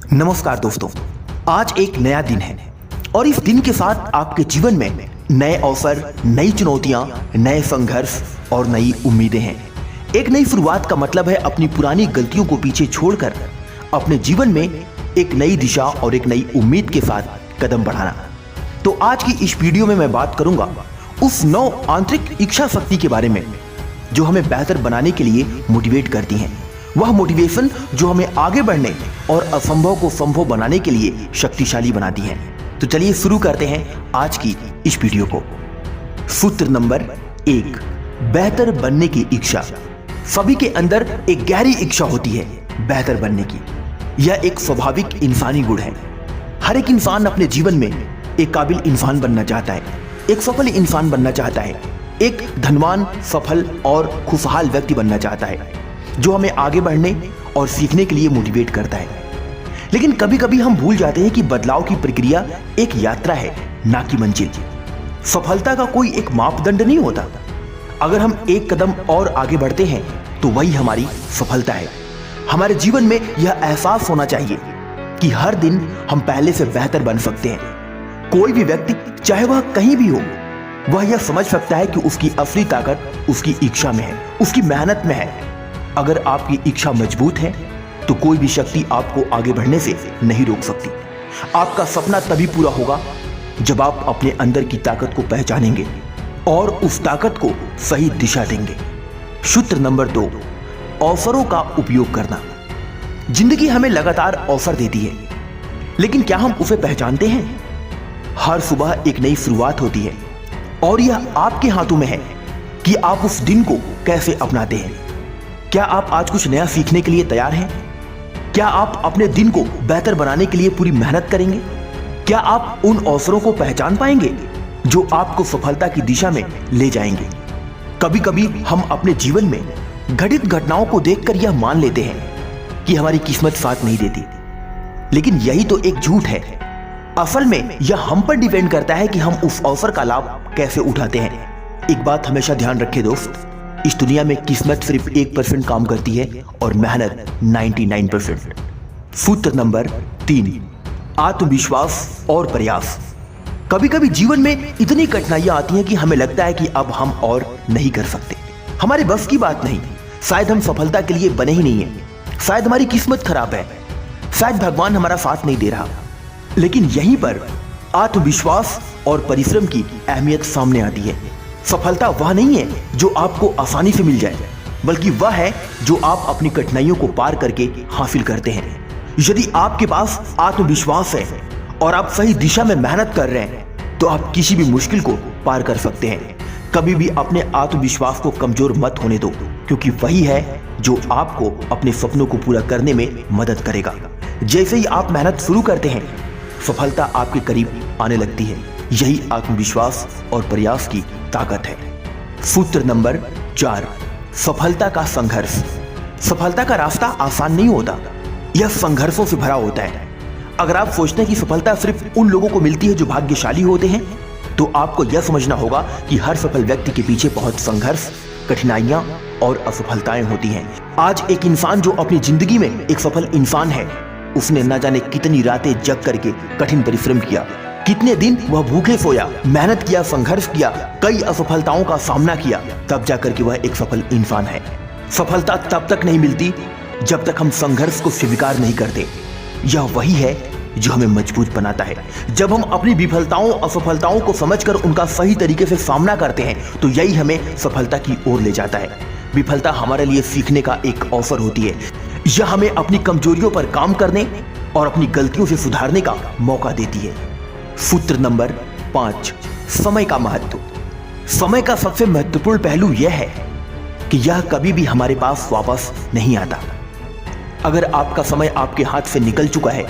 नमस्कार दोस्तों, आज एक नया दिन है और इस दिन के साथ आपके जीवन में नए अवसर, नई चुनौतियां, नए संघर्ष और नई उम्मीदें हैं। एक नई शुरुआत का मतलब है अपनी पुरानी गलतियों को पीछे छोड़कर अपने जीवन में एक नई दिशा और एक नई उम्मीद के साथ कदम बढ़ाना। तो आज की इस वीडियो में मैं बात करूंगा उस 9 आंतरिक इच्छा शक्ति के बारे में जो हमें बेहतर बनाने के लिए मोटिवेट करती हैं। वह मोटिवेशन जो हमें आगे बढ़ने और असंभव को संभव बनाने के लिए शक्तिशाली बनाती है। तो चलिए शुरू करते हैं आज की इस वीडियो को। सूत्र नंबर 1, बेहतर बनने की इच्छा। सभी के अंदर एक गहरी इच्छा होती है बेहतर बनने की। यह एक स्वाभाविक इंसानी गुण है। हर एक इंसान अपने जीवन में एक काबिल इंसान बनना चाहता है, एक सफल इंसान बनना चाहता है, एक धनवान, सफल और खुशहाल व्यक्ति बनना चाहता है जो हमें आगे बढ़ने और सीखने के लिए मोटिवेट करता है। लेकिन कभी कभी हम भूल जाते हैं कि बदलाव की प्रक्रिया एक यात्रा है, ना कि मंजिल। सफलता का कोई एक मापदंड नहीं होता। अगर हम एक कदम और आगे बढ़ते हैं तो वही हमारी सफलता है। हमारे जीवन में यह एहसास होना चाहिए कि हर दिन हम पहले से बेहतर बन सकते हैं। कोई भी व्यक्ति, चाहे वह कहीं भी हो, वह यह समझ सकता है कि उसकी असली ताकत उसकी इच्छा में है, उसकी मेहनत में है। अगर आपकी इच्छा मजबूत है तो कोई भी शक्ति आपको आगे बढ़ने से नहीं रोक सकती। आपका सपना तभी पूरा होगा जब आप अपने अंदर की ताकत को पहचानेंगे और उस ताकत को सही दिशा देंगे। सूत्र नंबर 2, अवसरों का उपयोग करना। जिंदगी हमें लगातार अवसर देती है, लेकिन क्या हम उसे पहचानते हैं? हर सुबह एक नई शुरुआत होती है और यह आपके हाथों में है कि आप उस दिन को कैसे अपनाते हैं। क्या आप आज कुछ नया सीखने के लिए तैयार हैं? क्या आप अपने दिन को बेहतर बनाने के लिए पूरी मेहनत करेंगे? क्या आप उन अवसरों को पहचान पाएंगे जो आपको सफलता की दिशा में ले जाएंगे? कभी कभी हम अपने जीवन में घटित घटनाओं को देखकर यह मान लेते हैं कि हमारी किस्मत साथ नहीं देती, लेकिन यही तो एक झूठ है। असल में यह हम पर डिपेंड करता है कि हम उस अवसर का लाभ कैसे उठाते हैं। एक बात हमेशा ध्यान रखें दोस्त, इस दुनिया में किस्मत सिर्फ 1% काम करती है और मेहनत 99%। सूत्र नंबर 3, आत्मविश्वास और प्रयास। कभी कभी जीवन में इतनी कठिनाइयां आती हैं कि हमें लगता है कि अब हम और नहीं कर सकते, हमारे बस की बात नहीं, शायद हम सफलता के लिए बने ही नहीं है, शायद हमारी किस्मत खराब है, शायद भगवान हमारा साथ नहीं दे रहा। लेकिन यहीं पर आत्मविश्वास और परिश्रम की अहमियत सामने आती है। सफलता वह नहीं है जो आपको आसानी से मिल जाए, बल्कि वह है जो आप अपनी कठिनाइयों को पार करके हासिल करते हैं। यदि आपके पास आत्मविश्वास है और आप सही दिशा में मेहनत कर रहे हैं तो आप किसी भी मुश्किल को पार कर सकते हैं। कभी भी अपने आत्मविश्वास को कमजोर मत होने दो, क्योंकि वही है जो आपको अपने सपनों को पूरा करने में मदद करेगा। जैसे ही आप मेहनत शुरू करते हैं, सफलता आपके करीब आने लगती है। यही आत्मविश्वास और प्रयास की ताकत है। सूत्र नंबर 4, सफलता का संघर्ष। सफलता का रास्ता आसान नहीं होता, यह संघर्षों से भरा होता है। अगर आप सोचते हैं कि सफलता सिर्फ उन लोगों को मिलती है जो भाग्यशाली होते हैं, तो आपको यह समझना होगा कि हर सफल व्यक्ति के पीछे बहुत संघर्ष, कठिनाइयां और असफलताएं होती हैं। आज एक इंसान जो अपनी जिंदगी में एक सफल इंसान है, उसने न जाने कितनी रातें जग करके कठिन परिश्रम किया, कितने दिन वह भूखे सोया, मेहनत किया, संघर्ष किया, कई असफलताओं का सामना किया, तब जाकर के वह एक सफल इंसान है। सफलता तब तक नहीं मिलती जब तक हम संघर्ष को स्वीकार नहीं करते। यह वही है जो हमें मजबूत बनाता है। जब हम अपनी विफलताओं, असफलताओं को समझकर उनका सही तरीके से सामना करते हैं तो यही हमें सफलता की ओर ले जाता है। विफलता हमारे लिए सीखने का एक अवसर होती है। यह हमें अपनी कमजोरियों पर काम करने और अपनी गलतियों से सुधारने का मौका देती है। सूत्र नंबर 5, समय का महत्व। समय का सबसे महत्वपूर्ण पहलू यह है कि यह कभी भी हमारे पास वापस नहीं आता। अगर आपका समय आपके हाथ से निकल चुका है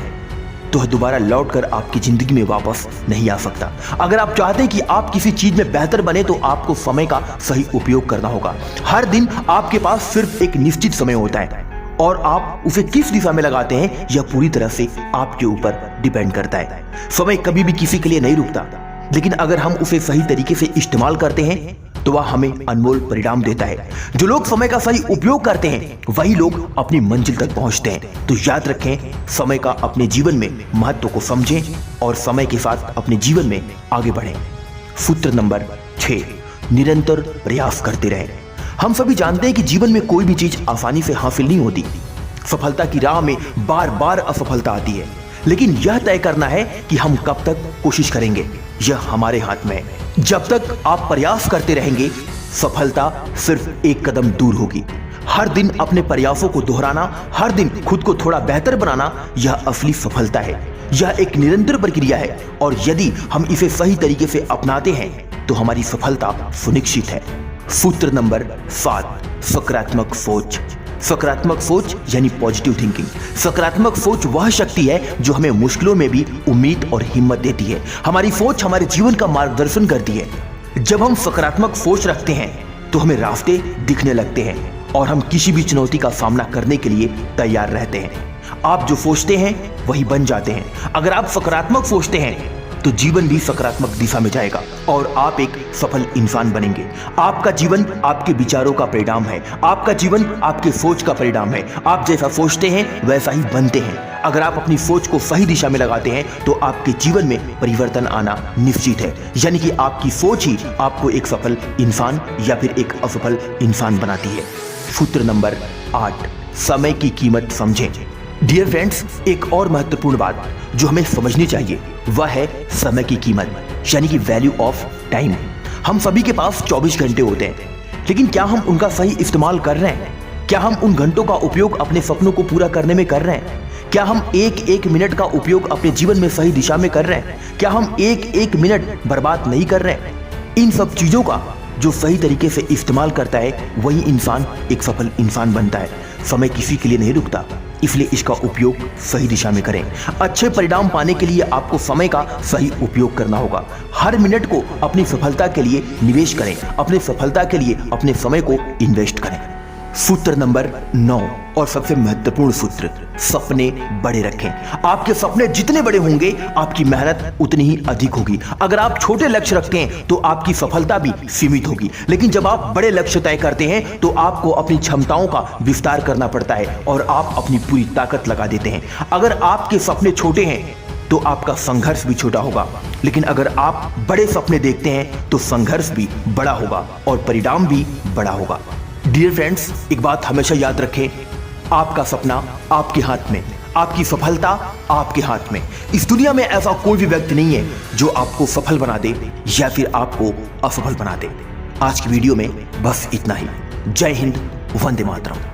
तो दोबारा लौटकर आपकी जिंदगी में वापस नहीं आ सकता। अगर आप चाहते हैं कि आप किसी चीज में बेहतर बने तो आपको समय का सही उपयोग करना होगा। हर दिन आपके पास सिर्फ एक निश्चित समय होता है और आप उसे किस दिशा में लगाते हैं यह पूरी तरह से आपके ऊपर डिपेंड करता है। समय कभी भी किसी के लिए नहीं रुकता, लेकिन अगर हम उसे सही तरीके से इस्तेमाल करते हैं तो वह हमें अनमोल परिणाम देता है। जो लोग समय का सही उपयोग करते हैं वही लोग अपनी मंजिल तक पहुंचते हैं। तो याद रखें, समय का अपने जीवन में महत्व को समझें और समय के साथ अपने जीवन में आगे बढ़ें। सूत्र नंबर 6, निरंतर प्रयास करते रहें। हम सभी जानते हैं कि जीवन में कोई भी चीज आसानी से हासिल नहीं होती। सफलता की राह में बार बार असफलता आती है, लेकिन यह तय करना है कि हम कब तक कोशिश करेंगे, यह हमारे हाथ में है। जब तक आप प्रयास करते रहेंगे, सफलता सिर्फ एक कदम दूर होगी। हर दिन अपने प्रयासों को दोहराना, हर दिन खुद को थोड़ा बेहतर बनाना, यह असली सफलता है। यह एक निरंतर प्रक्रिया है और यदि हम इसे सही तरीके से अपनाते हैं तो हमारी सफलता सुनिश्चित है। सूत्र नंबर 7, सकारात्मक सोच। सकारात्मक सोच यानी पॉजिटिव थिंकिंग। सकारात्मक सोच वह शक्ति है जो हमें मुश्किलों में भी उम्मीद और हिम्मत देती है। हमारी सोच हमारे जीवन का मार्गदर्शन करती है। जब हम सकारात्मक सोच रखते हैं तो हमें रास्ते दिखने लगते हैं और हम किसी भी चुनौती का सामना करने के लिए तैयार रहते हैं। आप जो सोचते हैं वही बन जाते हैं। अगर आप सकारात्मक सोचते हैं तो जीवन भी सकारात्मक दिशा में जाएगा और आप एक सफल इंसान बनेंगे। आपका जीवन आपके विचारों का परिणाम है। आपका जीवन आपके सोच का परिणाम है। आप जैसा सोचते हैं वैसा ही बनते हैं। अगर आप अपनी सोच को सही दिशा में लगाते हैं तो आपके जीवन में परिवर्तन आना निश्चित है। यानी कि आपकी सोच ही आपको एक सफल इंसान या फिर एक असफल इंसान बनाती है। सूत्र नंबर 8, समय की कीमत समझें। डियर फ्रेंड्स, एक और महत्वपूर्ण बात जो हमें समझनी चाहिए वह है समय की कीमत, यानी कि वैल्यू ऑफ टाइम। हम सभी के पास 24 घंटे होते हैं, लेकिन क्या हम उनका सही इस्तेमाल कर रहे हैं? क्या हम उन घंटों का उपयोग अपने सपनों को पूरा करने में कर रहे हैं? क्या हम एक मिनट का उपयोग अपने जीवन में सही दिशा में कर रहे हैं? क्या हम एक मिनट बर्बाद नहीं कर रहे हैं? इन सब चीजों का जो सही तरीके से इस्तेमाल करता है वही इंसान एक सफल इंसान बनता है। समय किसी के लिए नहीं रुकता, इसलिए इसका उपयोग सही दिशा में करें। अच्छे परिणाम पाने के लिए आपको समय का सही उपयोग करना होगा। हर मिनट को अपनी सफलता के लिए निवेश करें। अपने सफलता के लिए अपने समय को इन्वेस्ट करें। सूत्र नंबर 9 और सबसे महत्वपूर्ण सूत्र, सपने बड़े रखें। आपके सपने जितने बड़े होंगे आपकी मेहनत उतनी ही अधिक होगी। अगर आप छोटे लक्ष्य रखते हैं तो आपकी सफलता भी सीमित होगी, लेकिन जब आप बड़े लक्ष्य तय करते हैं तो आपको अपनी क्षमताओं का विस्तार करना पड़ता है और आप अपनी पूरी ताकत लगा देते हैं। अगर आपके सपने छोटे हैं तो आपका संघर्ष भी छोटा होगा, लेकिन अगर आप बड़े सपने देखते हैं तो संघर्ष भी बड़ा होगा और परिणाम भी बड़ा होगा। डियर फ्रेंड्स, एक बात हमेशा याद रखें, आपका सपना आपके हाथ में, आपकी सफलता आपके हाथ में। इस दुनिया में ऐसा कोई भी व्यक्ति नहीं है जो आपको सफल बना दे या फिर आपको असफल बना दे। आज की वीडियो में बस इतना ही। जय हिंद, वंदे मातरम।